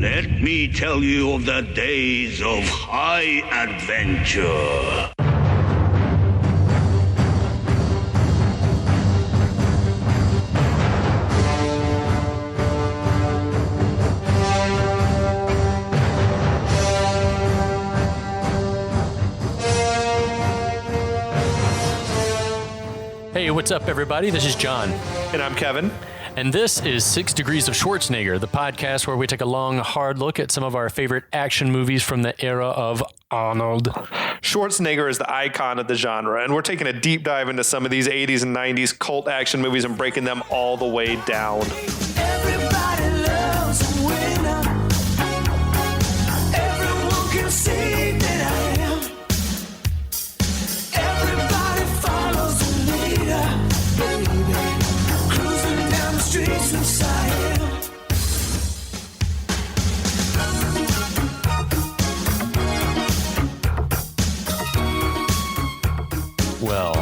Let me tell you of the days of high adventure. Hey, what's up, everybody? This is John. And I'm Kevin. And this is 6 Degrees of Schwarzenegger, the podcast where we take a long, hard look at some of our favorite action movies from the era of Arnold. Schwarzenegger is the icon of the genre, and we're taking a deep dive into some of these 80s and 90s cult action movies and breaking them all the way down. Everybody loves a winner. Everyone can see that I am. Everybody follows the leader, baby. Cruising down the streets of Xian. Well,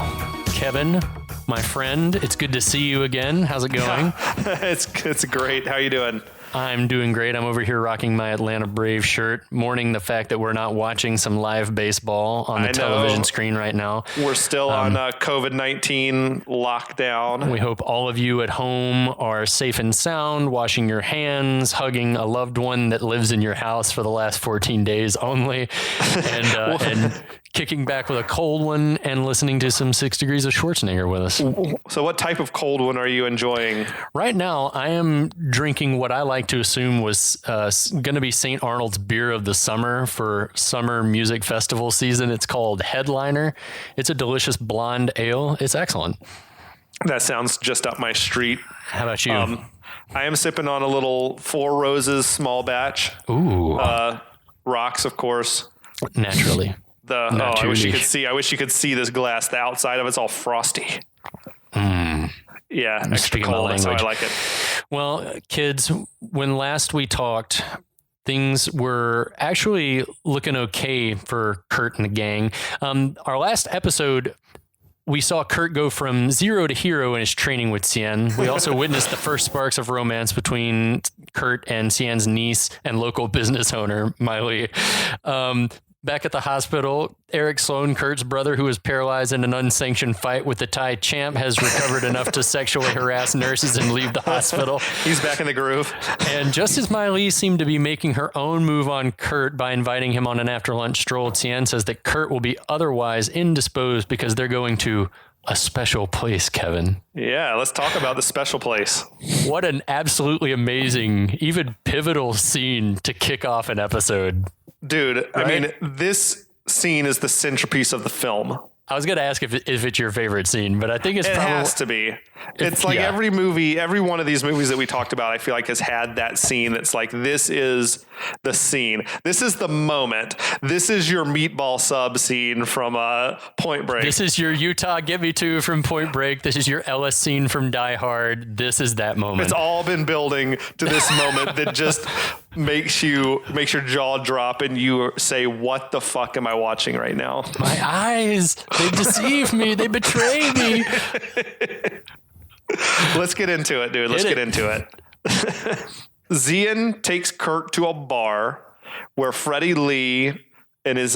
Kevin, my friend, it's good to see you again. How's it going? It's great. How you doing? I'm doing great. I'm over here rocking my Atlanta Braves shirt, mourning the fact that we're not watching some live baseball on the television screen right now. We're still on COVID-19 lockdown. We hope all of you at home are safe and sound, washing your hands, hugging a loved one that lives in your house for the last 14 days only, and kicking back with a cold one and listening to some 6 Degrees of Schwarzenegger with us. So what type of cold one are you enjoying? Right now, I am drinking what I like to assume was going to be St. Arnold's beer of the summer for summer music festival season. It's called Headliner. It's a delicious blonde ale. It's excellent. That sounds just up my street. How about you? I am sipping on a little Four Roses small batch. Ooh. Rocks, of course. Naturally. I wish you could see. I wish you could see this glass. The outside of it's all frosty. Yeah, I'm extra speaking my cold. That's how I language. like it. Well, kids, when last we talked, things were actually looking okay for Kurt and the gang. Our last episode, we saw Kurt go from zero to hero in his training with Xian. We also witnessed the first sparks of romance between Kurt and Xian's niece and local business owner, Mylee. Back at the hospital, Eric Sloan, Kurt's brother, who was paralyzed in an unsanctioned fight with the Thai champ, has recovered enough to sexually harass nurses and leave the hospital. He's back in the groove. And just as Mylee seemed to be making her own move on Kurt by inviting him on an after-lunch stroll, Xian says that Kurt will be otherwise indisposed because they're going to a special place, Kevin. Yeah, let's talk about the special place. What an absolutely amazing, even pivotal scene to kick off an episode. Dude, I mean, this scene is the centerpiece of the film. I was going to ask if it's your favorite scene, but I think it has to be. It's like every movie, every one of these movies that we talked about, I feel like has had that scene that's like, this is the scene. This is the moment. This is your meatball sub scene from Point Break. This is your Utah Get Me To from Point Break. This is your Ellis scene from Die Hard. This is that moment. It's all been building to this moment that just makes your jaw drop and you say, what the fuck am I watching right now? My eyes, they deceive me. They betray me. Let's get into it, dude. Let's get into it. Xian takes Kurt to a bar where Freddie Lee and his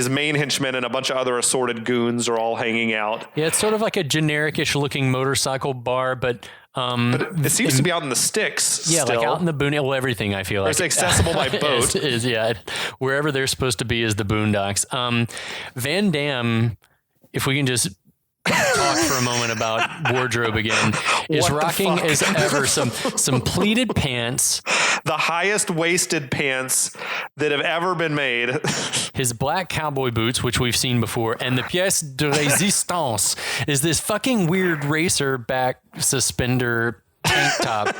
main henchmen and a bunch of other assorted goons are all hanging out. Yeah, it's sort of like a generic-ish looking motorcycle bar, but it seems to be out in the sticks. Yeah, still. like out in the boonies. Well, everything I feel like it's accessible by boat. Wherever they're supposed to be is the boondocks. Van Damme, if we can just talk for a moment about wardrobe again, is rocking as ever some pleated pants, the highest waisted pants that have ever been made, his black cowboy boots, which we've seen before, and the pièce de résistance is this fucking weird racer back suspender tank top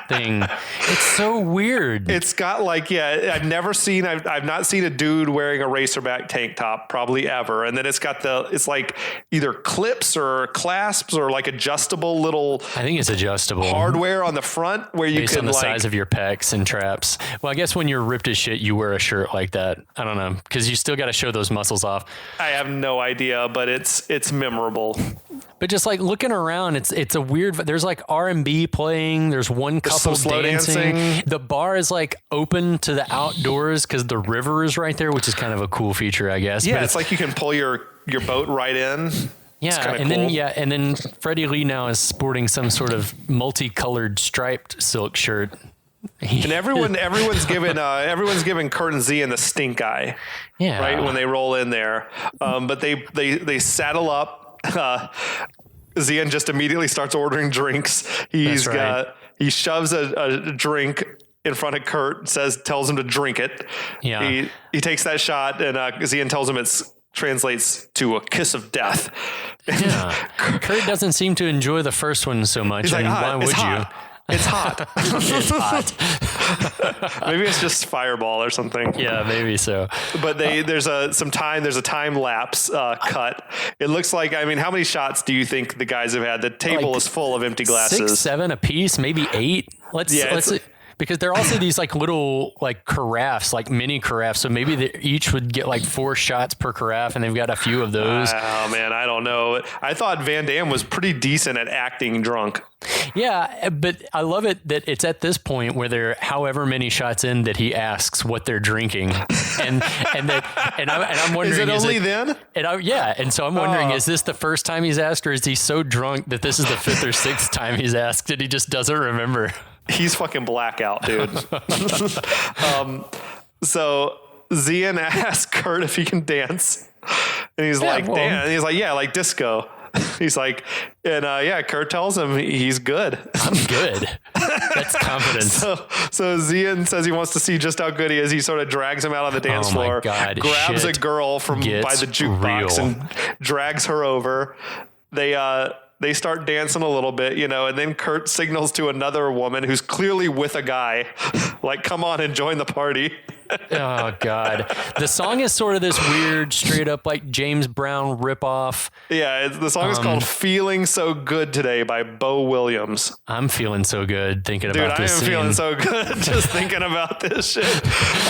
thing. It's so weird. It's got like, I've not seen a dude wearing a racerback tank top probably ever. And then it's got it's like either clips or clasps or like adjustable little, I think it's adjustable hardware on the front where you based can on the size of your pecs and traps. Well, I guess when you're ripped as shit, you wear a shirt like that. I don't know, because you still got to show those muscles off. I have no idea, but it's memorable. But just like looking around, it's a weird. There's like R&B playing. There's one couple couple slow dancing. The bar is like open to the outdoors because the river is right there, which is kind of a cool feature, I guess. Yeah, but it's like you can pull your boat right in. Yeah, and cool. then Freddie Lee now is sporting some sort of multicolored striped silk shirt. And everyone's giving Kurt and Xian the stink eye. Yeah. Right when they roll in there, but they saddle up. Xian just immediately starts ordering drinks. He shoves a drink in front of Kurt, tells him to drink it. Yeah. He takes that shot, and Xian tells him translates to a kiss of death. Yeah. Kurt doesn't seem to enjoy the first one so much. He's like, why would you? It's hot. It's hot. Maybe it's just Fireball or something. Yeah, maybe so. But there's a time lapse cut. It looks like, how many shots do you think the guys have had? The table is full of empty glasses. 6, 7 a piece, maybe 8. Let's because they're also these like little like carafes, like mini carafes. So maybe they each would get like 4 shots per carafe, and they've got a few of those. Oh man, I don't know. I thought Van Damme was pretty decent at acting drunk. Yeah, but I love it that it's at this point where they're however many shots in that he asks what they're drinking, and I'm wondering, is it only then? And so I'm wondering, is this the first time he's asked, or is he so drunk that this is the 5th or 6th time he's asked and he just doesn't remember? He's fucking blackout, dude. So Xian asks Kurt if he can dance, and he's like, "Dance." And he's like, "Yeah, like disco." He's like, and Kurt tells him he's good. I'm good. That's confidence. So Xian says he wants to see just how good he is. He sort of drags him out on the dance floor, grabs a girl by the jukebox and drags her over. They start dancing a little bit, and then Kurt signals to another woman who's clearly with a guy, like, come on and join the party. Oh, God. The song is sort of this weird, straight up, like, James Brown ripoff. Yeah, the song is called Feeling So Good Today by Bo Williams. I'm feeling so good thinking about this scene. Dude, I am feeling so good just thinking about this shit.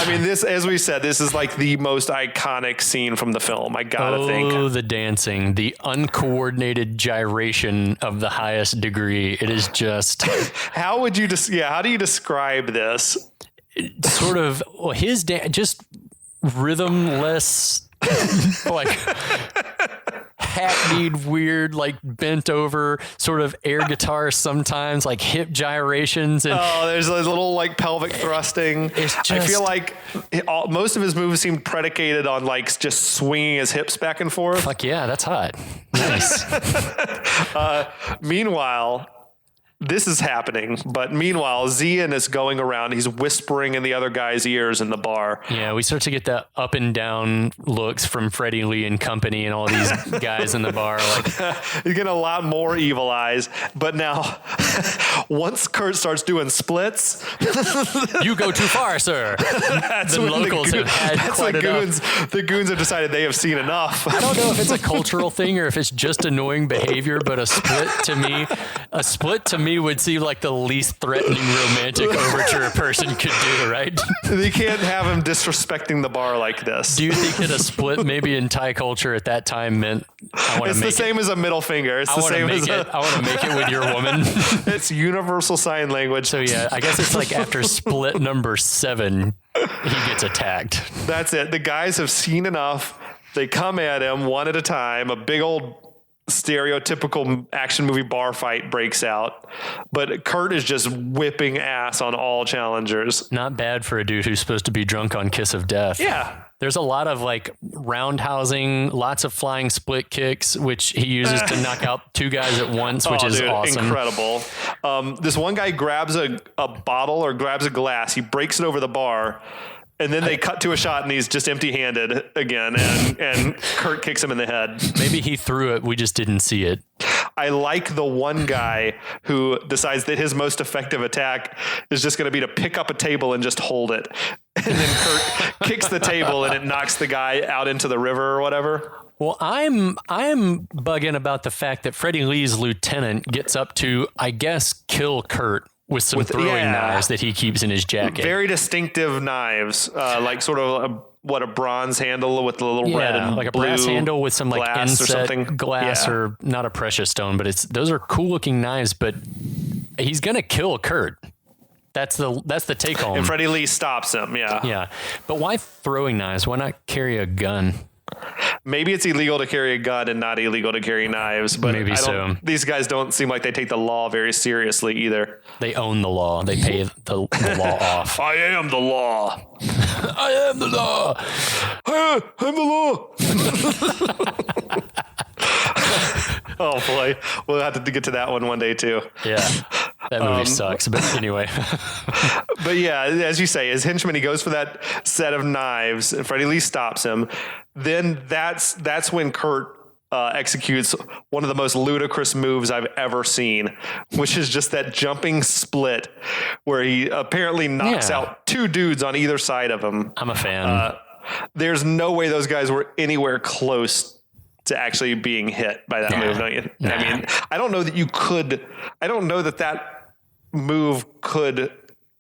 This, as we said, this is like the most iconic scene from the film. I gotta think. Oh, the dancing, the uncoordinated gyration of the highest degree. It is just... How do you describe this? Sort of his just rhythmless, like hackneyed, weird, like bent over sort of air guitar sometimes, like hip gyrations. And there's a little like pelvic thrusting. I feel like most of his moves seem predicated on like just swinging his hips back and forth. Fuck yeah, that's hot. Nice. Meanwhile, this is happening, but meanwhile, Xian is going around. He's whispering in the other guy's ears in the bar. Yeah, we start to get the up and down looks from Freddie Lee and company and all these guys in the bar. Like, he's getting a lot more evil eyes. But now, once Kurt starts doing splits, you go too far, sir. The locals have had quite enough. The goons have decided they have seen enough. I don't know if it's a cultural thing or if it's just annoying behavior, but a split to me would seem like the least threatening romantic overture a person could do, right? They can't have him disrespecting the bar like this. Do you think that a split maybe in Thai culture at that time meant it's the same as a middle finger? It's the same as I want to make it with your woman. It's universal sign language. So yeah, I guess it's like after split number 7, he gets attacked. That's it. The guys have seen enough. They come at him one at a time. A big old stereotypical action movie bar fight breaks out, but Kurt is just whipping ass on all challengers. Not bad for a dude who's supposed to be drunk on Kiss of Death. Yeah. There's a lot of like roundhousing, lots of flying split kicks, which he uses to knock out 2 guys at once, which is awesome. Incredible. This one guy grabs a bottle or grabs a glass. He breaks it over the bar. And then they cut to a shot and he's just empty-handed again, and Kurt kicks him in the head. Maybe he threw it. We just didn't see it. I like the one guy who decides that his most effective attack is just going to be to pick up a table and just hold it. And then Kurt kicks the table and it knocks the guy out into the river or whatever. Well, I'm bugging about the fact that Freddie Lee's lieutenant gets up to, I guess, kill Kurt with some throwing knives that he keeps in his jacket. Very distinctive knives, like sort of a bronze handle with a little red and like a blue brass handle with some like inset glass or not a precious stone, but those are cool looking knives. But he's gonna kill Kurt. That's the take home. And Freddie Lee stops him. Yeah. Yeah. But why throwing knives? Why not carry a gun? Maybe it's illegal to carry a gun and not illegal to carry knives, but Maybe so. These guys don't seem like they take the law very seriously either. They own the law. They pay the law off. I am the law. I am the law. I'm the law. Oh boy, we'll have to get to that one day too. Yeah, that movie sucks. But anyway, but yeah, as you say, his henchman, he goes for that set of knives, and Freddie Lee stops him. Then that's when Kurt executes one of the most ludicrous moves I've ever seen, which is just that jumping split where he apparently knocks out two dudes on either side of him. I'm a fan. There's no way those guys were anywhere close to actually being hit by that move, don't you? Nah. I mean, I don't know that you could. I don't know that move could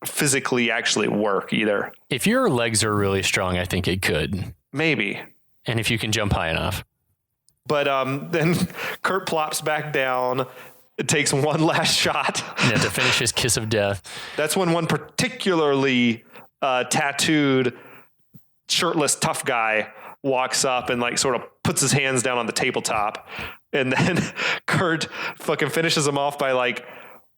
physically actually work either. If your legs are really strong, I think it could. Maybe. And if you can jump high enough. But then Kurt plops back down. It takes one last shot. Yeah, to finish his kiss of death. That's when one particularly tattooed, shirtless, tough guy walks up and like sort of puts his hands down on the tabletop. And then Kurt fucking finishes him off by like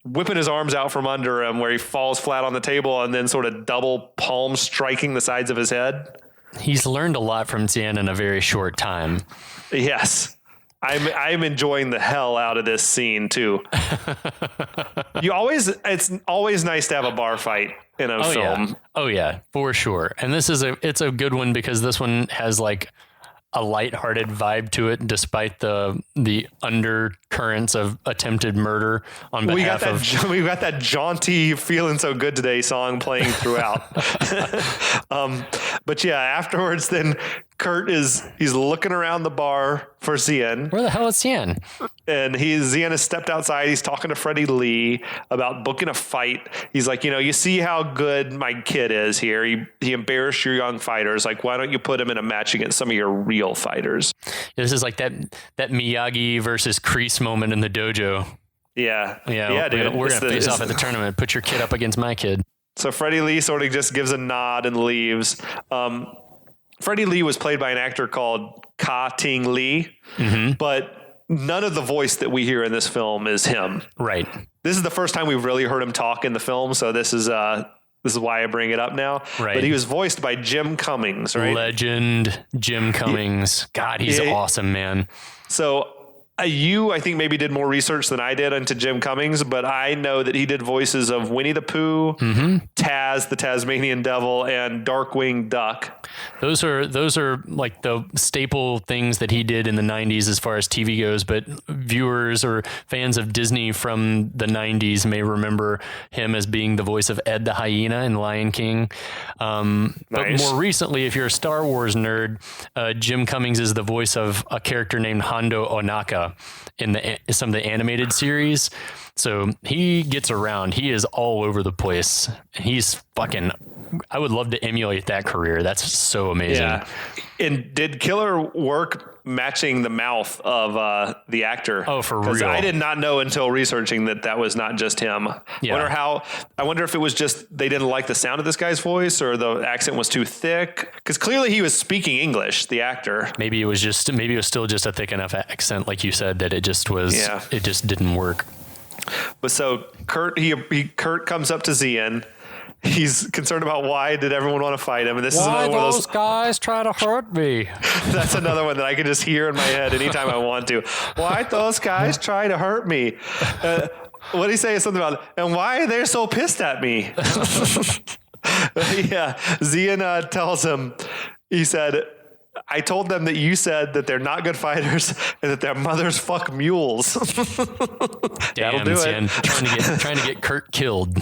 whipping his arms out from under him where he falls flat on the table and then sort of double palm striking the sides of his head. He's learned a lot from Xian in a very short time. Yes. I'm enjoying the hell out of this scene too. It's always nice to have a bar fight in a film. Yeah. Oh yeah, for sure. And it's a good one because this one has like a lighthearted vibe to it, despite the undercurrents of attempted murder on behalf of. We got that jaunty "Feeling So Good Today" song playing throughout. But yeah, afterwards, then Kurt he's looking around the bar for Xian. Where the hell is Xian? And Xian has stepped outside. He's talking to Freddie Lee about booking a fight. He's like, you see how good my kid is here. He embarrassed your young fighters. Like, why don't you put him in a match against some of your real fighters? This is like that Miyagi versus Kreese moment in the dojo. Yeah. Yeah, dude. We're going to face off at the tournament. Put your kid up against my kid. So Freddie Lee sort of just gives a nod and leaves. Freddie Lee was played by an actor called Ka Ting Lee, but none of the voice that we hear in this film is him. Right. This is the first time we've really heard him talk in the film, so this is why I bring it up now. Right. But he was voiced by Jim Cummings, right? Legend Jim Cummings. God, he's awesome, man. So I think maybe did more research than I did into Jim Cummings, but I know that he did voices of Winnie the Pooh, Taz, the Tasmanian Devil, and Darkwing Duck. Those are like the staple things that he did in the 90s as far as TV goes, but viewers or fans of Disney from the 90s may remember him as being the voice of Ed the Hyena in Lion King. But more recently, if you're a Star Wars nerd, Jim Cummings is the voice of a character named Hondo Onaka in some of the animated series. So he gets around. He is all over the place. He's fucking, I would love to emulate that career. That's so amazing. Yeah. And did Killer work matching the mouth of the actor? Oh, for real. I did not know until researching that was not just him. Yeah. I wonder if it was just they didn't like the sound of this guy's voice or the accent was too thick. Because clearly he was speaking English, the actor. Maybe it was still just a thick enough accent, like you said, that it just didn't work. But so Kurt comes up to Xian. He's concerned about why did everyone want to fight him, and this is another one of those guys try to hurt me. That's another one that I can just hear in my head anytime I want to. Why those guys try to hurt me? What did he say? Something about, and why are they so pissed at me? Yeah, Xian tells him. He said, I told them that you said that they're not good fighters and that their mothers fuck mules. Damn, that'll do Xian, it. trying to get Kurt killed.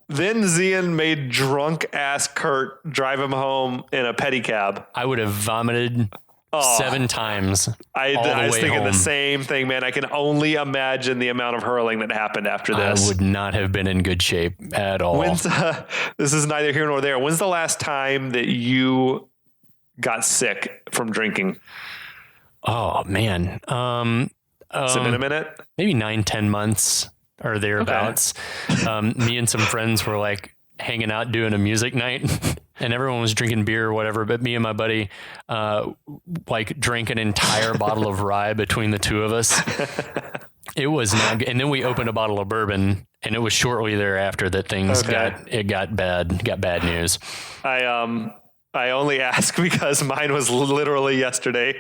Then Xian made drunk ass Kurt drive him home in a pedicab. I would have vomited 7 times. I was thinking the same thing, man. I can only imagine the amount of hurling that happened after this. I would not have been in good shape at all. This is neither here nor there. When's the last time that you got sick from drinking? Oh man. Has it been a minute? Maybe 9-10 months. or thereabouts. Me and some friends were like hanging out doing a music night, and everyone was drinking beer or whatever. But me and my buddy like drank an entire bottle of rye between the two of us. It was not good. And then we opened a bottle of bourbon, and it was shortly thereafter that things got bad news. I only ask because mine was literally yesterday.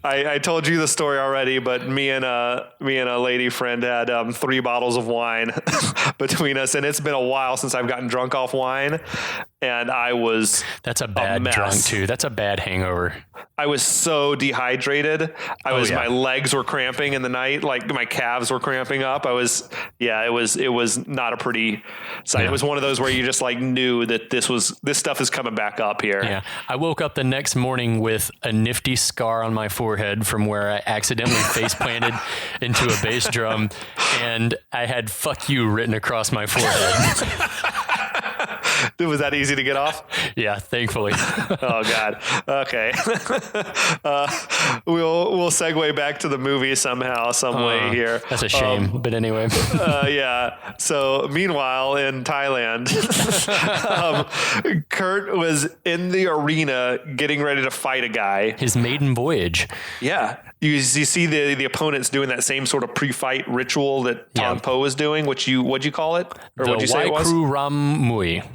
I told you the story already, but me and a lady friend had 3 bottles of wine between us, and it's been a while since I've gotten drunk off wine, and that's a bad drunk too. That's a bad hangover. I was so dehydrated. My legs were cramping in the night, like my calves were cramping up. It was not a pretty sight. Yeah. It was one of those where you just like knew that this stuff is coming back up here. Yeah. I woke up the next morning with a nifty scar on my forehead from where I accidentally face planted into a bass drum, and I had "fuck you" written across my forehead. Was that easy to get off? Yeah, thankfully. Oh God. Okay. We'll segue back to the movie somehow, some way here. That's a shame, but anyway. Yeah. So meanwhile, in Thailand, Kurt was in the arena getting ready to fight a guy. His maiden voyage. Yeah. You see the opponents doing that same sort of pre-fight ritual that Tong Po was doing. What'd you call it? Or what'd you say it was? Waikru Ram Muay.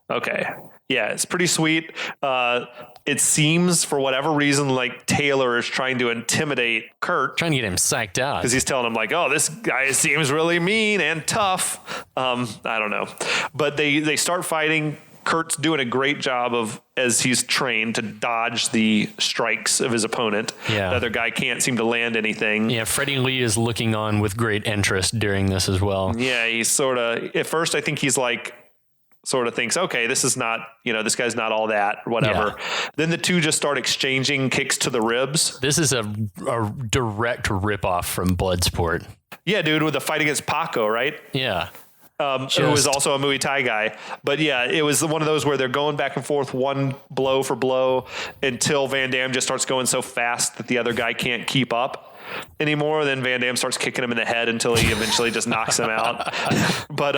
Okay. Yeah, it's pretty sweet. It seems for whatever reason, like Taylor is trying to intimidate Kurt. Trying to get him psyched out. Because he's telling him like, oh, this guy seems really mean and tough. I don't know. But they start fighting. Kurt's doing a great job of, as he's trained, to dodge the strikes of his opponent. Yeah. The other guy can't seem to land anything. Yeah, Freddie Lee is looking on with great interest during this as well. Yeah, he's sort of, at first I think he's like, sort of thinks, okay, this is not, this guy's not all that, or whatever. Yeah. Then the two just start exchanging kicks to the ribs. This is a direct ripoff from Bloodsport. Yeah, dude, with the fight against Paco, right? Yeah. Who was also a Muay Thai guy. But yeah, it was one of those where they're going back and forth, one blow for blow, until Van Damme just starts going so fast that the other guy can't keep up anymore. Then Van Damme starts kicking him in the head until he eventually just knocks him out. But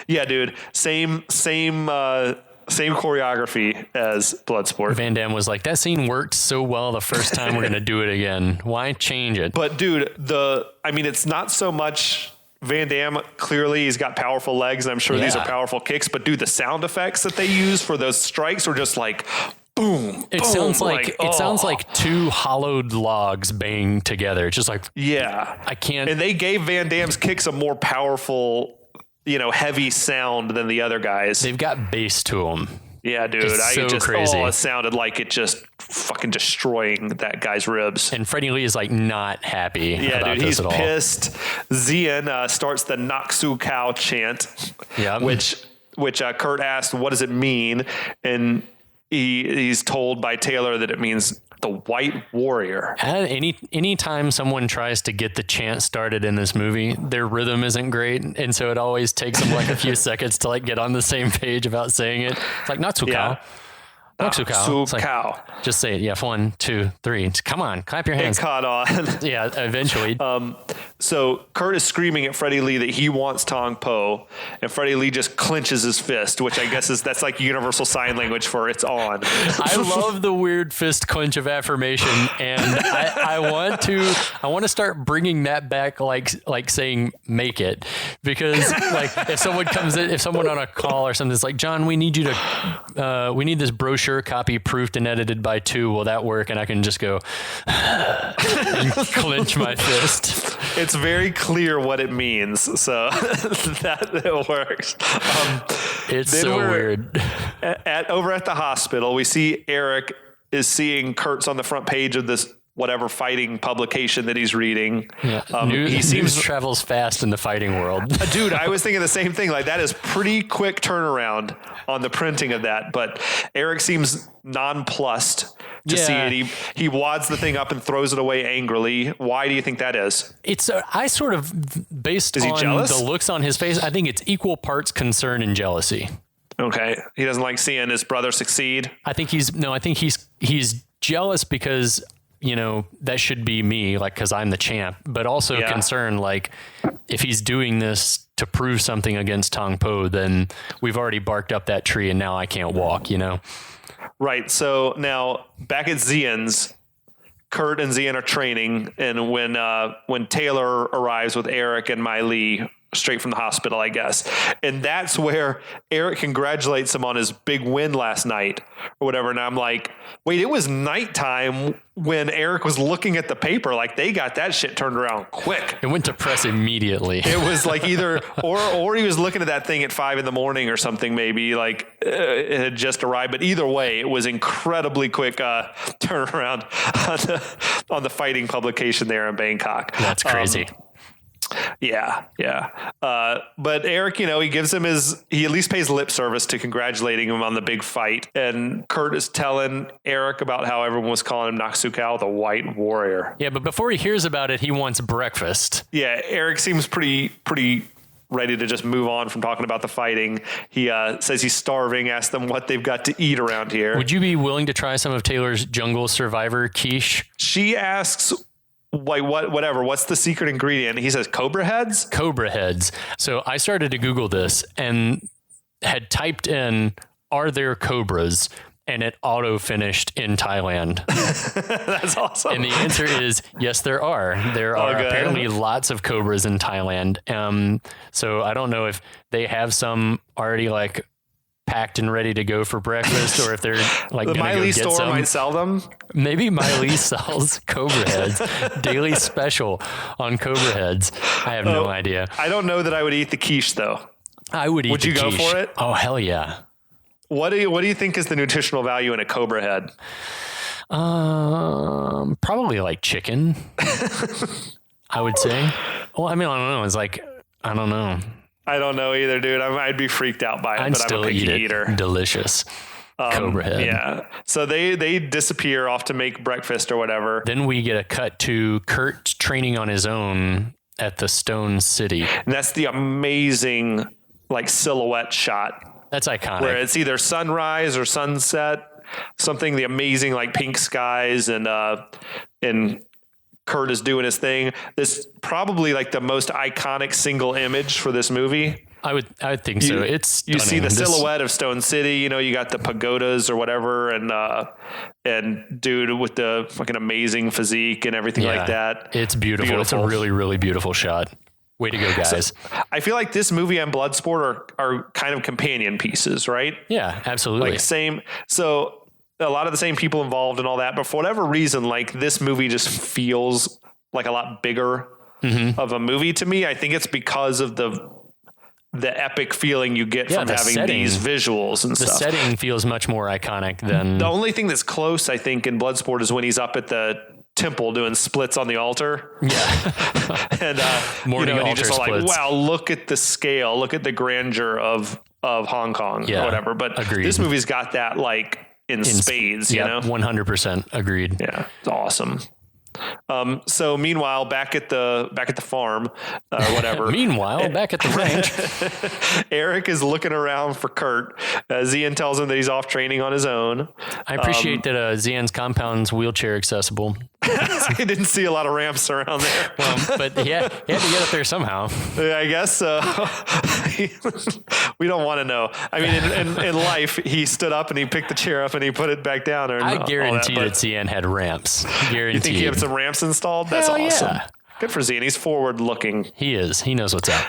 yeah, dude, same choreography as Bloodsport. Van Damme was like, that scene worked so well the first time, we're going to do it again. Why change it? But dude, it's not so much Van Damme. Clearly he's got powerful legs, and I'm sure these are powerful kicks, but dude, the sound effects that they use for those strikes are just like boom. It boom, sounds like two hollowed logs banging together. It's just like, yeah, I can't. And they gave Van Damme's kicks a more powerful, heavy sound than the other guys. They've got bass to them. Yeah, dude. It's so crazy. It sounded like it just fucking destroying that guy's ribs. And Freddie Lee is like not happy about this at all. He's pissed. Xian starts the Naksu Cow chant, which Kurt asked, what does it mean? And he's told by Taylor that it means the White Warrior. Anytime someone tries to get the chant started in this movie, their rhythm isn't great, and so it always takes them like a few seconds to like get on the same page about saying it. It's like Natsukao. Yeah. Like, just say it. Yeah, 1, 2, 3. Come on, clap your hands. It caught on. Yeah, eventually. So Kurt is screaming at Freddie Lee that he wants Tong Po, and Freddie Lee just clenches his fist, which I guess that's like universal sign language for it's on. I love the weird fist clench of affirmation, and I want to start bringing that back, like saying make it, because like if someone on a call or something is like, John, we need this brochure copy proofed and edited by 2. Will that work? And I can just go and clench my fist. It's very clear what it means, so that works. It's so weird. Over at the hospital, we see Eric is seeing Kurt's on the front page of this whatever fighting publication that he's reading. Yeah. News travels fast in the fighting world. Dude, I was thinking the same thing. Like, that is pretty quick turnaround on the printing of that. But Eric seems nonplussed to see it. He wads the thing up and throws it away angrily. Why do you think that is? It's I sort of, based on the looks on his face, I think it's equal parts concern and jealousy. Okay. He doesn't like seeing his brother succeed. I think he's jealous because that should be me, like, cause I'm the champ, but also concerned, like, if he's doing this to prove something against Tong Po, then we've already barked up that tree and now I can't walk, Right. So now back at Xian's, Kurt and Xian are training. And when Taylor arrives with Eric and Mylee straight from the hospital, I guess. And that's where Eric congratulates him on his big win last night or whatever. And I'm like, wait, it was nighttime when Eric was looking at the paper. Like, they got that shit turned around quick. It went to press immediately. It was like either, or he was looking at that thing at 5 a.m. or something, maybe, like it had just arrived. But either way, it was incredibly quick turnaround on the fighting publication there in Bangkok. That's crazy. Yeah. But Eric, he gives him he at least pays lip service to congratulating him on the big fight. And Kurt is telling Eric about how everyone was calling him Naksukal, the White Warrior. Yeah, but before he hears about it, he wants breakfast. Yeah, Eric seems pretty ready to just move on from talking about the fighting. He says he's starving, asks them what they've got to eat around here. Would you be willing to try some of Taylor's Jungle Survivor quiche? She asks, like, what's the secret ingredient? He says cobra heads. So I started to Google this and had typed in, are there cobras? And it auto finished in Thailand. That's awesome. And the answer is yes, there are. There are apparently lots of cobras in Thailand. So I don't know if they have some already like packed and ready to go for breakfast, or if they're like the Mylee go get store might sell them. Maybe Mylee sells cobra heads. Daily special on cobra heads. I have no idea. I don't know that I would eat the quiche though. I would eat. Would you go for it? Oh hell yeah. What do you think is the nutritional value in a cobra head? Probably like chicken. I would say. Well, I mean, I don't know. It's like, I don't know. I don't know either, dude. I'd be freaked out by it, but I'm a picky eater. Delicious. Cobra head. Yeah. So they disappear off to make breakfast or whatever. Then we get a cut to Kurt training on his own at the Stone City. And that's the amazing like silhouette shot. That's iconic. Where it's either sunrise or sunset, the amazing like pink skies and Kurt is doing his thing. This probably like the most iconic single image for this movie. I would think so. It's stunning. You see the silhouette of Stone City, you got the pagodas or whatever, and dude with the fucking amazing physique and everything like that. It's beautiful. It's a really, really beautiful shot. Way to go, guys. So, I feel like this movie and Bloodsport are kind of companion pieces, right? Yeah, absolutely. Like same. So a lot of the same people involved and all that, but for whatever reason, like this movie just feels like a lot bigger of a movie to me. I think it's because of the epic feeling you get from having these visuals and stuff. The setting feels much more iconic than... The only thing that's close, I think, in Bloodsport is when he's up at the temple doing splits on the altar. Yeah. And, Morning and altar you just splits. like, wow, look at the scale, look at the grandeur of Hong Kong or whatever. But this movie's got that like in spades, you know? 100% agreed. Yeah. It's awesome. So meanwhile, back at the farm, whatever. Meanwhile, back at the ranch, Eric is looking around for Kurt. Xian tells him that he's off training on his own. I appreciate that Xian's compound's wheelchair accessible. I didn't see a lot of ramps around there. Well, but he had to get up there somehow. Yeah, I guess so. We don't want to know. I mean, in life, he stood up and he picked the chair up and he put it back down. I guarantee that Xian had ramps. Guaranteed. You think he had some ramps installed? That's awesome. Yeah. Good for Xian. He's forward looking. He is. He knows what's up.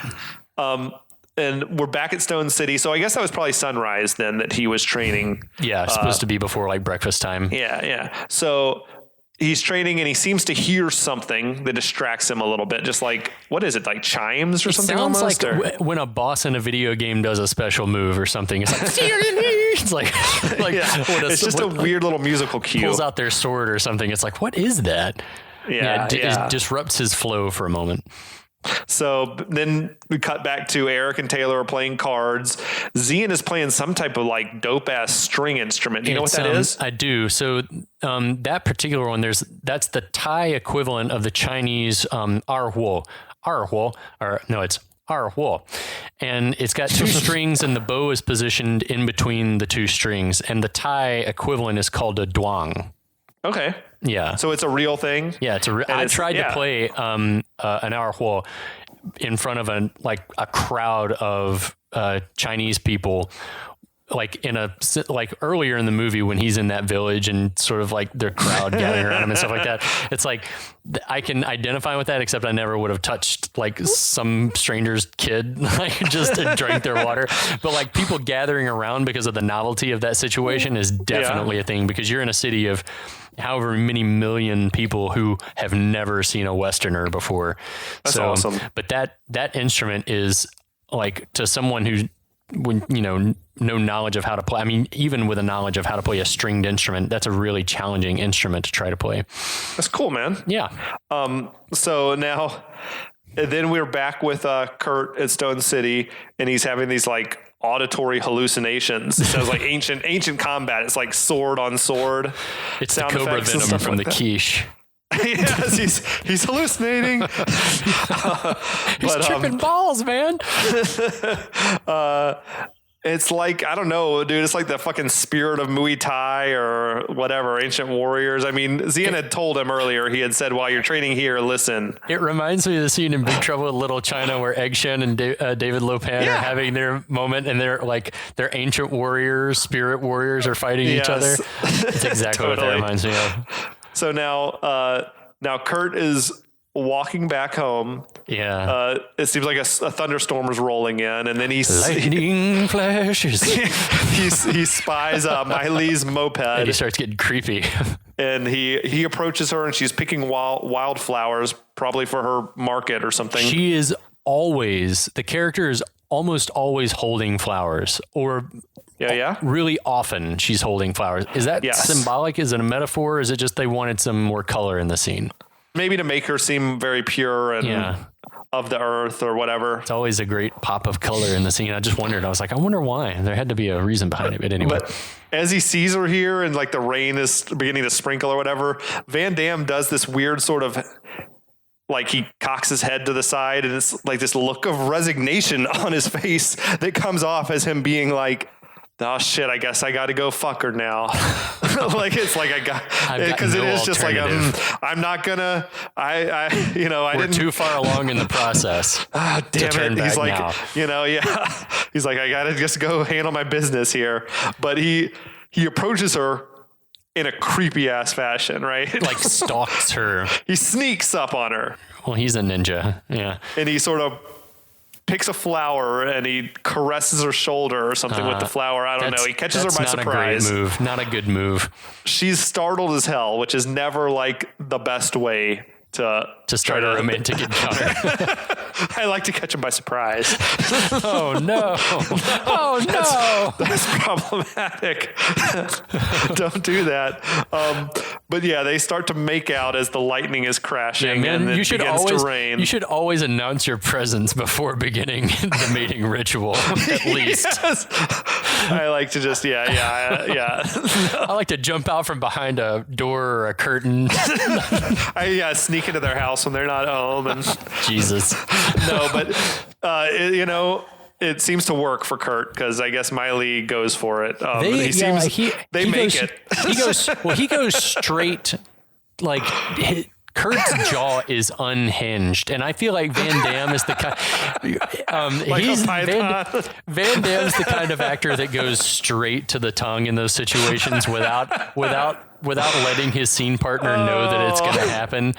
And we're back at Stone City. So I guess that was probably sunrise then that he was training. Yeah, it's supposed to be before like breakfast time. Yeah. So he's training and he seems to hear something that distracts him a little bit. Just like, what is it? Like chimes or something? Sounds almost, like when a boss in a video game does a special move or something. It's like, it's just a weird little musical cue. Pulls out their sword or something. It's like, what is that? It disrupts his flow for a moment. So then we cut back to Eric and Taylor are playing cards. Xian is playing some type of like dope ass string instrument. Do you know what that is? I do. So that particular one, that's the Thai equivalent of the Chinese arhuo, or no, it's arhuo. And it's got two strings and the bow is positioned in between the two strings. And the Thai equivalent is called a duang. Okay. Yeah. So it's a real thing. Yeah, I tried to play an hour huo in front of a crowd of Chinese people, like earlier in the movie when he's in that village and sort of like their crowd gathering around him and stuff like that. It's like I can identify with that, except I never would have touched like some stranger's kid, like just to drink their water. But like people gathering around because of the novelty of that situation is definitely a thing, because you're in a city of however many million people who have never seen a Westerner before. That's awesome. But that instrument is like, to someone who, no knowledge of how to play. I mean, even with a knowledge of how to play a stringed instrument, that's a really challenging instrument to try to play. That's cool, man. Yeah. So now, then we're back with Kurt at Stone City, and he's having these like auditory hallucinations. It sounds like ancient combat. It's like sword on sword. It's the cobra venom from the quiche. Yes, he's hallucinating. He's tripping balls, man. It's like, I don't know, dude. It's like the fucking spirit of Muay Thai or whatever, ancient warriors. I mean, Xian had told him earlier, he had said, while you're training here, listen. It reminds me of the scene in Big Trouble in Little China where Egg Shen and David Lopan are having their moment, and they're like, their ancient warriors, spirit warriors are fighting each other. It's exactly what that reminds me of. So now Kurt is walking back home. Yeah. It seems like a thunderstorm is rolling in, and then lightning flashes. he spies Mylee's moped. And he starts getting creepy. And he approaches her, and she's picking wildflowers, probably for her market or something. The character is almost always holding flowers, or really often she's holding flowers. Is that symbolic? Is it a metaphor? Or is it just they wanted some more color in the scene? Maybe to make her seem very pure and of the earth or whatever. It's always a great pop of color in the scene. I just wondered. I was like, I wonder why. There had to be a reason behind it. But anyway. But as he sees her here and like the rain is beginning to sprinkle or whatever, Van Damme does this weird sort of, like, he cocks his head to the side, and it's like this look of resignation on his face that comes off as him being like, oh shit, I guess I got to go fuck her now. Like, it's like because it is just like, I'm not gonna, we're too far along in the process. Damn it. He's like, he's like, I got to just go handle my business here. But he approaches her in a creepy ass fashion, right? Like stalks her. He sneaks up on her. Well, he's a ninja. Yeah. And he sort of picks a flower and he caresses her shoulder or something with the flower. I don't know. He catches her by surprise. Not a great move. Not a good move. She's startled as hell, which is never like the best way to start a romantic encounter. I like to catch him by surprise. Oh no. Oh no. That's problematic. Don't do that. But yeah, they start to make out as the lightning is crashing and it begins to rain. You should always announce your presence before beginning the mating ritual, at least. Yes. I like to just, I like to jump out from behind a door or a curtain. I sneak into their house when they're not home. And Jesus. No, but, it seems to work for Kurt because I guess Mylee goes for it. He goes straight, like Kurt's jaw is unhinged, and I feel like Van Damme is the kind. Van Damme's the kind of actor that goes straight to the tongue in those situations without letting his scene partner know that it's going to happen,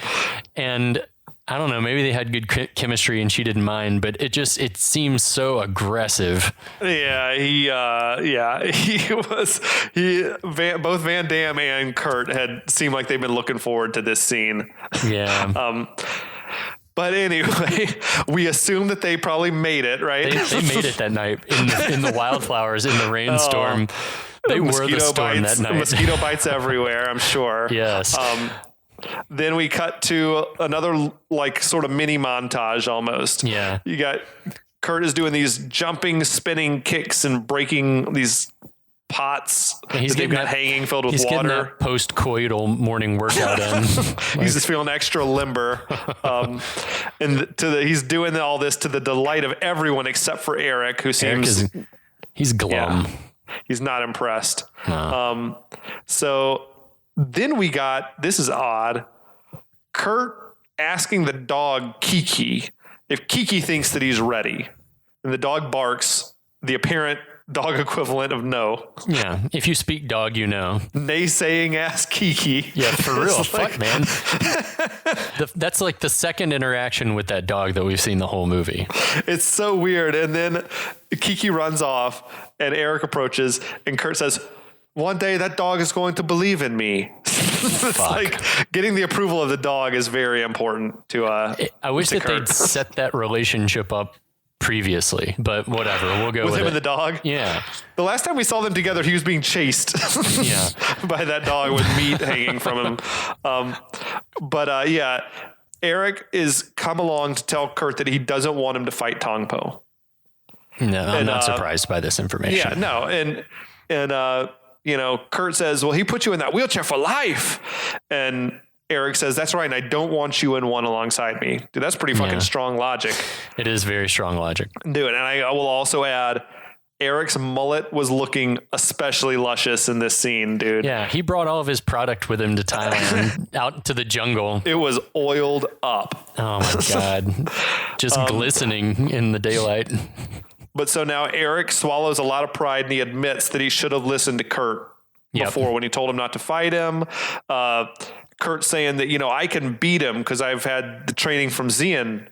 and. I don't know. Maybe they had good chemistry and she didn't mind, but it seems so aggressive. Yeah, both Van Damme and Kurt had seemed like they've been looking forward to this scene. Yeah. But anyway, we assume that they probably made it, right? They made it that night in the wildflowers in the rainstorm. They were the storm that night. Mosquito bites everywhere, I'm sure. Yes. Then we cut to another like sort of mini montage almost. Yeah. You got Kurt is doing these jumping, spinning kicks and breaking these pots that they've got hanging filled with water. Getting that post-coital morning workout in. He's just feeling extra limber. He's doing all this to the delight of everyone except for Eric, who seems... he's glum. Yeah, he's not impressed. No. So Then we got, this is odd, Kurt asking the dog Kiki if Kiki thinks that he's ready. And the dog barks, the apparent dog equivalent of no. Yeah. If you speak dog, you know. Naysaying ass Kiki. Yeah, for real. Fuck, man. That's like the second interaction with that dog that we've seen the whole movie. It's so weird. And then Kiki runs off and Eric approaches and Kurt says, one day that dog is going to believe in me. It's like getting the approval of the dog is very important to I wish that Kurt. they'd set that relationship up previously, but whatever. We'll go with him it. and the dog. Yeah. The last time we saw them together, he was being chased by that dog with meat hanging from him. Yeah, Eric is come along to tell Kurt that he doesn't want him to fight Tong Po. No, I'm not surprised by this information. Yeah, no. And Kurt says, well, he put you in that wheelchair for life. And Eric says, that's right. And I don't want you in one alongside me. Dude, that's pretty fucking strong logic. It is very strong logic. Dude, and I will also add, Eric's mullet was looking especially luscious in this scene, dude. Yeah, he brought all of his product with him to Thailand, out to the jungle. It was oiled up. Oh my God. Just glistening in the daylight. But so now Eric swallows a lot of pride and he admits that he should have listened to Kurt before when he told him not to fight him. Kurt saying that, I can beat him because I've had the training from Xian.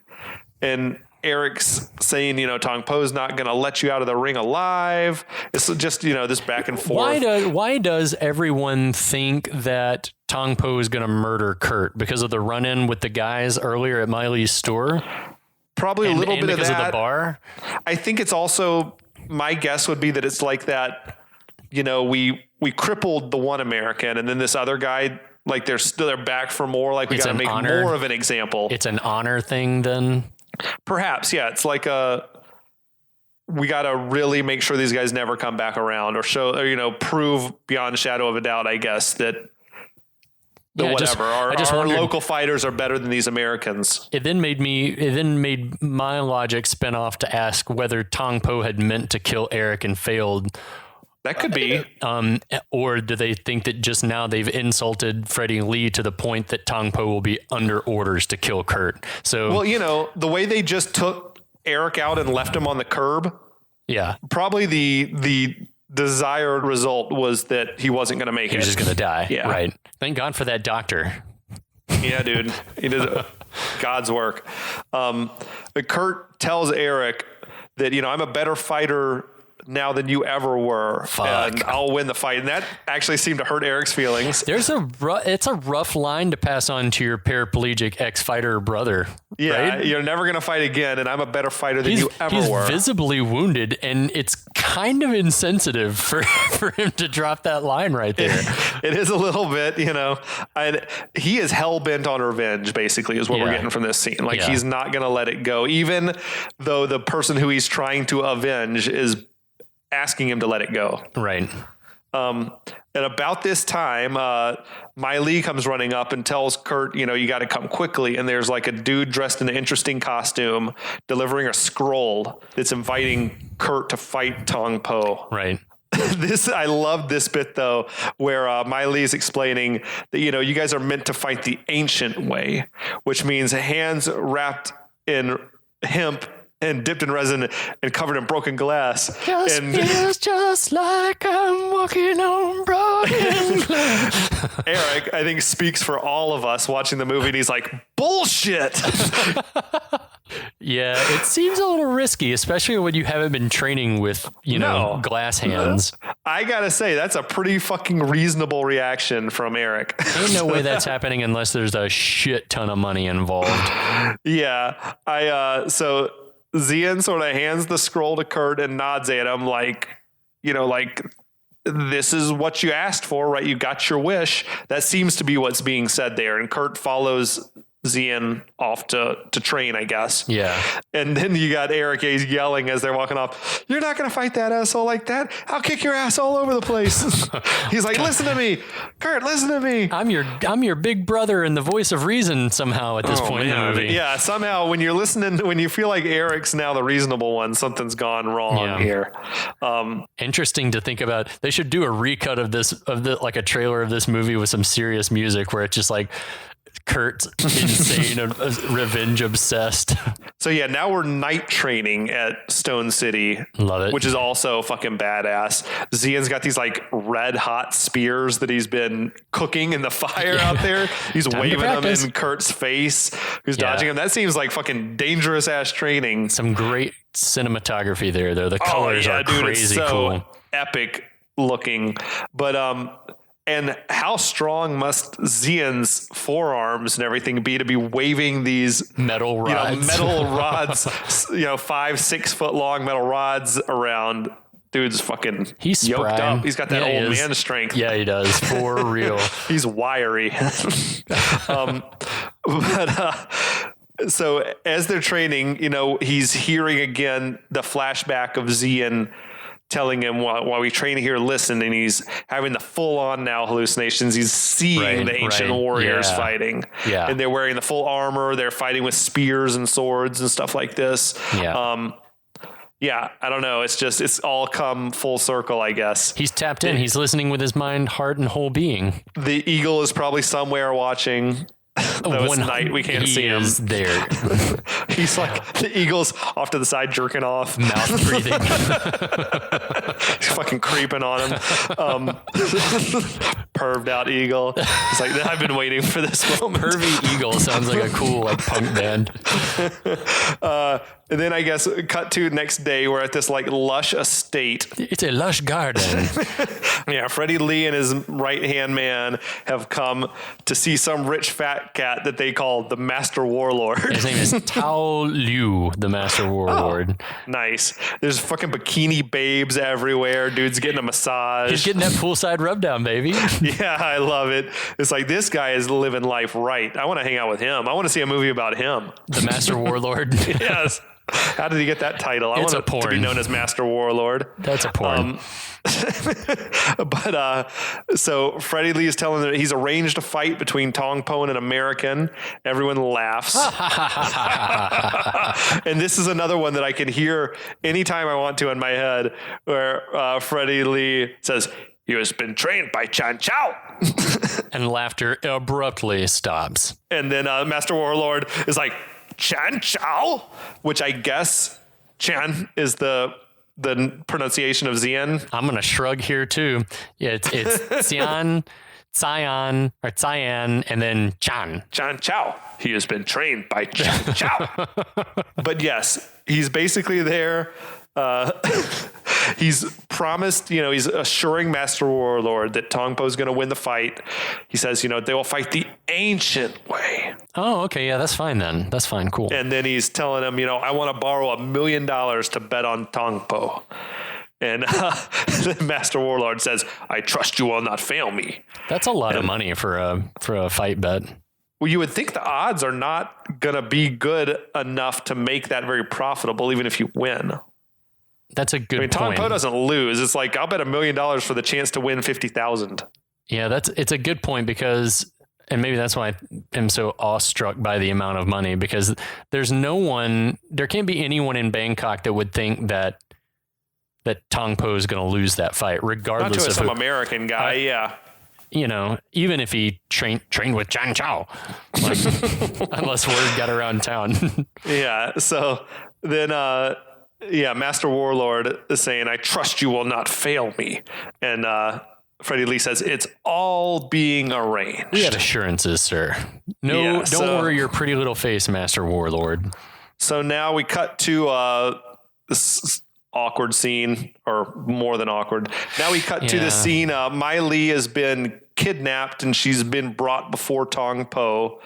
And Eric's saying, Tong Po's not going to let you out of the ring alive. It's just, this back and forth. Why does everyone think that Tong Po is going to murder Kurt? Because of the run-in with the guys earlier at Mylee's store? Probably a little bit of that. Because of the bar? I think it's also, my guess would be that it's like that, we crippled the one American and then this other guy, like they're back for more. Like we got to make more of an example. It's an honor thing then? Perhaps, yeah. It's like we got to really make sure these guys never come back around or show, or, prove beyond a shadow of a doubt, I guess, that whatever. Our local fighters are better than these Americans. It then made my logic spin off to ask whether Tong Po had meant to kill Eric and failed. That could be. Or do they think that just now they've insulted Freddie Lee to the point that Tong Po will be under orders to kill Kurt? So, well, the way they just took Eric out and left him on the curb. Yeah. Probably the desired result was that he wasn't going to make it. He was just going to die. Yeah. Right. Thank God for that doctor. Yeah, dude. He did God's work. Kurt tells Eric that, I'm a better fighter now than you ever were. Fuck. And I'll win the fight. And that actually seemed to hurt Eric's feelings. It's a rough line to pass on to your paraplegic ex-fighter brother. Yeah, right? You're never going to fight again, and I'm a better fighter than you ever were. He's visibly wounded, and it's kind of insensitive for him to drop that line right there. It is a little bit, and he is hell-bent on revenge, basically, is what we're getting from this scene. Like, he's not going to let it go, even though the person who he's trying to avenge is asking him to let it go. Right. And about this time, Mylee comes running up and tells Kurt, you got to come quickly. And there's like a dude dressed in an interesting costume delivering a scroll that's inviting Kurt to fight Tong Po. Right. I love this bit though, where Mylee is explaining that, you guys are meant to fight the ancient way, which means hands wrapped in hemp and dipped in resin and covered in broken glass. Feels just like I'm walking on broken glass. Eric, I think, speaks for all of us watching the movie, and he's like, bullshit. Yeah, it seems a little risky, especially when you haven't been training with, glass hands. I gotta say, that's a pretty fucking reasonable reaction from Eric. Ain't no way that's happening unless there's a shit ton of money involved. Yeah. So Xian sort of hands the scroll to Kurt and nods at him like, this is what you asked for, right? You got your wish. That seems to be what's being said there. And Kurt follows Xian off to train, I guess. Yeah. And then you got Eric A's yelling as they're walking off, "You're not going to fight that asshole like that. I'll kick your ass all over the place." He's like, "Listen to me, Kurt, listen to me. I'm your big brother and the voice of reason somehow at this point in the movie." Yeah, somehow when you're listening, when you feel like Eric's now the reasonable one, something's gone wrong here. Interesting to think about. They should do a recut of like a trailer of this movie with some serious music where it's just like Kurt's insane, revenge obsessed. So yeah, now we're night training at Stone City. Love it. Which is also fucking badass. Xian's got these like red hot spears that he's been cooking in the fire out there. He's waving them in Kurt's face, who's dodging them. That seems like fucking dangerous ass training. Some great cinematography there, though. The colors are crazy, it's so cool, epic looking. But and how strong must Xian's forearms and everything be to be waving these metal rods, 5-6 foot long metal rods around? Dude's fucking he's yoked spry. up. He's got that old man strength. Yeah, he does, for real. He's wiry. So as they're training, he's hearing again the flashback of Xian telling him, while we train here, listen, and he's having the full-on now hallucinations. He's seeing the ancient warriors fighting. Yeah. And they're wearing the full armor. They're fighting with spears and swords and stuff like this. Yeah. I don't know. It's all come full circle, I guess. He's tapped in. He's listening with his mind, heart, and whole being. The eagle is probably somewhere watching. Though it's night, we can't see him. Is there. He's like, the eagle's off to the side jerking off. Mouth breathing. He's fucking creeping on him. Perved out eagle. He's like, I've been waiting for this moment. Pervy eagle sounds like a cool punk band. And then I guess cut to next day, we're at this like lush estate. It's a lush garden. Yeah, Freddie Lee and his right-hand man have come to see some rich fat cat that they call the Master Warlord. His name is Tao Liu, the Master Warlord. Oh, nice. There's fucking bikini babes everywhere. Dude's getting a massage. He's getting that poolside rub down, baby. Yeah, I love it. It's like, this guy is living life right. I want to hang out with him. I want to see a movie about him. The Master Warlord. Yes. How did he get that title? I want to be known as Master Warlord. That's a porn. But so Freddie Lee is telling them that he's arranged a fight between Tong Po and an American. Everyone laughs. And this is another one that I can hear anytime I want to in my head, where Freddie Lee says, "He has been trained by Chan Chow." And laughter abruptly stops. And then Master Warlord is like, "Chan Chow," which I guess Chan is the pronunciation of Xian. I'm gonna shrug here too. Yeah, it's Xian, Xian, or Xian, and then Chan. Chan Chow. He has been trained by Chan Chow. But yes, he's basically there. He's promised, he's assuring Master Warlord that Tong Po is going to win the fight. He says, they will fight the ancient way. Oh, okay. Yeah, that's fine then. That's fine. Cool. And then he's telling him, I want to borrow $1 million to bet on Tong Po. And the Master Warlord says, "I trust you will not fail me." That's a lot of money for a fight bet. Well, you would think the odds are not going to be good enough to make that very profitable, even if you win. That's a good point. Tong Po doesn't lose. It's like, I'll bet $1 million for the chance to win 50,000. Yeah, it's a good point because, and maybe that's why I'm so awestruck by the amount of money, because there can't be anyone in Bangkok that would think that Tong Po is going to lose that fight, regardless Not to of some American guy. Yeah. Even if he trained with Chan Chow, unless word got around town. Yeah. So then, Master Warlord is saying, "I trust you will not fail me." And Freddie Lee says, "It's all being arranged." We had assurances, sir. No, don't worry your pretty little face, Master Warlord. So now we cut to this awkward scene, or more than awkward. Now we cut to the scene. Mylee has been kidnapped and she's been brought before Tong Po.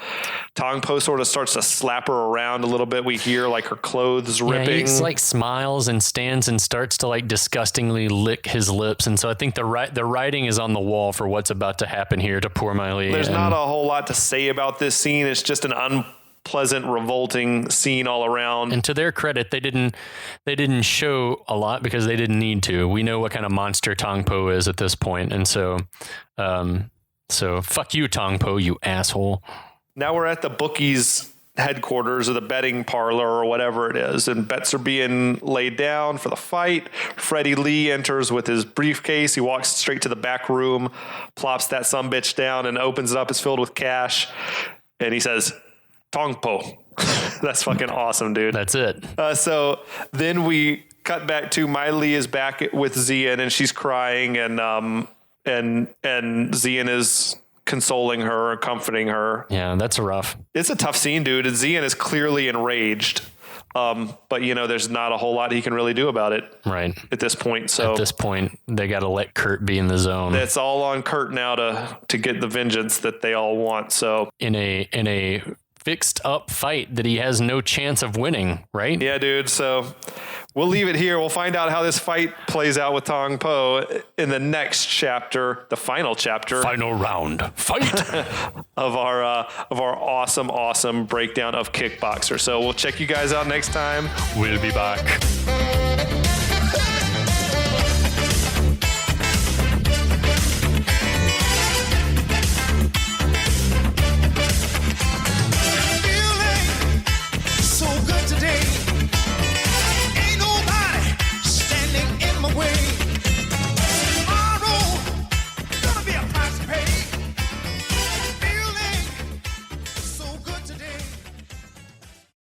Tong Po sort of starts to slap her around a little bit. We hear like her clothes ripping. He like smiles and stands and starts to like disgustingly lick his lips. And so I think the writing is on the wall for what's about to happen here to poor Mylee. There's not a whole lot to say about this scene. It's just an unpleasant, revolting scene all around. And to their credit, they didn't show a lot because they didn't need to. We know what kind of monster Tong Po is at this point, and so fuck you, Tong Po, you asshole. Now we're at the bookies' headquarters or the betting parlor or whatever it is, and bets are being laid down for the fight. Freddie Lee enters with his briefcase. He walks straight to the back room, plops that sumbitch down, and opens it up. It's filled with cash, and he says, Tong Po. That's fucking awesome, dude. That's it. So then we cut back to Mylee is back with Xian, and she's crying, and Xian is consoling her, comforting her. Yeah, that's rough. It's a tough scene, dude. And Xian is clearly enraged. But there's not a whole lot he can really do about it. Right. At this point. So at this point, they got to let Kurt be in the zone. It's all on Kurt now to get the vengeance that they all want. So in a fixed up fight that he has no chance of winning, right? Yeah, dude. So we'll leave it here. We'll find out how this fight plays out with Tong Po in the next chapter, the final chapter. Final round. Fight! of our awesome breakdown of Kickboxer. So we'll check you guys out next time. We'll be back.